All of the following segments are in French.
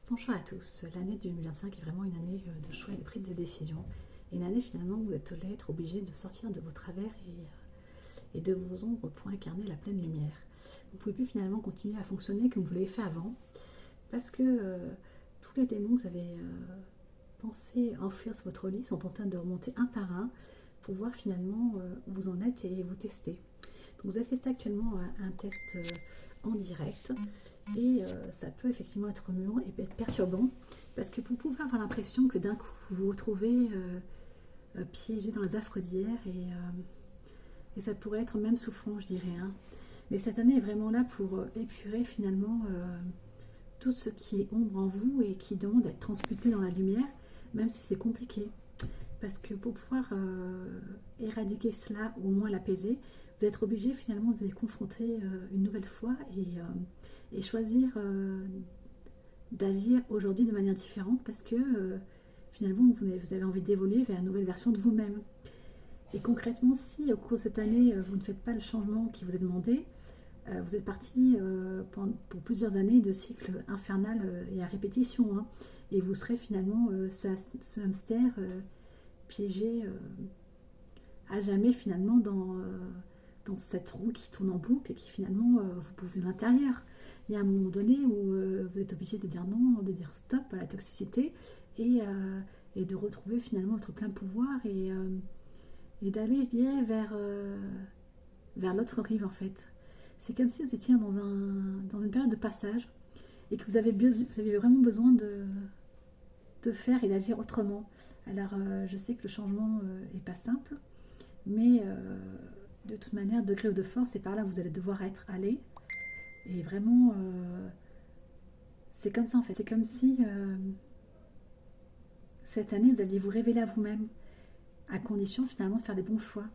Bonjour à tous. L'année 2025 est vraiment une année de choix et de prise de décision. Et une année finalement où vous allez être obligé de sortir de vos travers et de vos ombres pour incarner la pleine lumière. Vous ne pouvez plus finalement continuer à fonctionner comme vous l'avez fait avant parce que tous les démons que vous avez pensé enfuir sur votre lit sont en train de remonter un par un pour voir finalement où vous en êtes et vous tester. Donc vous assistez actuellement à un test en direct et ça peut effectivement être remuant et être perturbant parce que vous pouvez avoir l'impression que d'un coup vous vous retrouvez piégé dans les affres d'hier et ça pourrait être même souffrant, je dirais. Hein. Mais cette année est vraiment là pour épurer finalement tout ce qui est ombre en vous et qui demande d'être transmuté dans la lumière, même si c'est compliqué. Parce que pour pouvoir éradiquer cela ou au moins l'apaiser, vous êtes obligé finalement de vous y confronter une nouvelle fois et choisir d'agir aujourd'hui de manière différente parce que finalement vous avez envie d'évoluer vers une nouvelle version de vous-même. Et concrètement, si au cours de cette année vous ne faites pas le changement qui vous est demandé, vous êtes parti pour plusieurs années de cycle infernal et à répétition. Hein, et vous serez finalement ce hamster piégé à jamais finalement dans cette roue qui tourne en boucle et qui finalement vous bouffe de l'intérieur. Il y a un moment donné où vous êtes obligé de dire non, de dire stop à la toxicité et de retrouver finalement votre plein pouvoir et d'aller, je dirais, vers l'autre rive en fait. C'est comme si vous étiez dans une période de passage et que vous avez vraiment besoin de faire et d'agir autrement. Alors je sais que le changement n'est pas simple, mais de toute manière, de gré ou de force, c'est par là que vous allez devoir être allé. Et vraiment, c'est comme ça en fait. C'est comme si cette année, vous alliez vous révéler à vous-même, à condition finalement de faire des bons choix.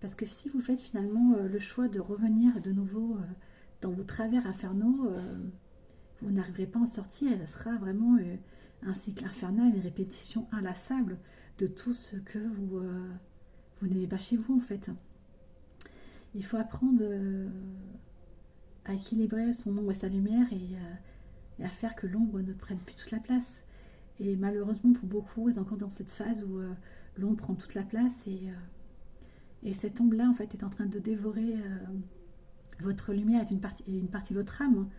Parce que si vous faites finalement le choix de revenir de nouveau dans vos travers infernaux, vous n'arriverez pas à en sortir et ça sera vraiment un cycle infernal, une répétition inlassable de tout ce que vous n'aimez pas chez vous en fait. Il faut apprendre à équilibrer son ombre et sa lumière et à faire que l'ombre ne prenne plus toute la place. Et malheureusement pour beaucoup, vous êtes encore dans cette phase où l'ombre prend toute la place et cette ombre-là en fait est en train de dévorer votre lumière et une partie de votre âme.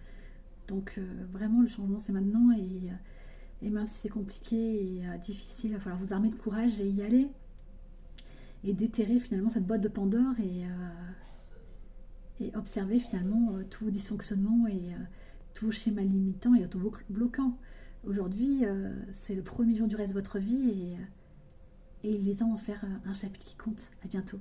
Donc vraiment le changement c'est maintenant et même si c'est compliqué et difficile, il va falloir vous armer de courage et y aller et déterrer finalement cette boîte de Pandore et observer finalement tous vos dysfonctionnements et tous vos schémas limitants et auto-bloquants. Aujourd'hui, c'est le premier jour du reste de votre vie et il est temps d'en faire un chapitre qui compte. À bientôt.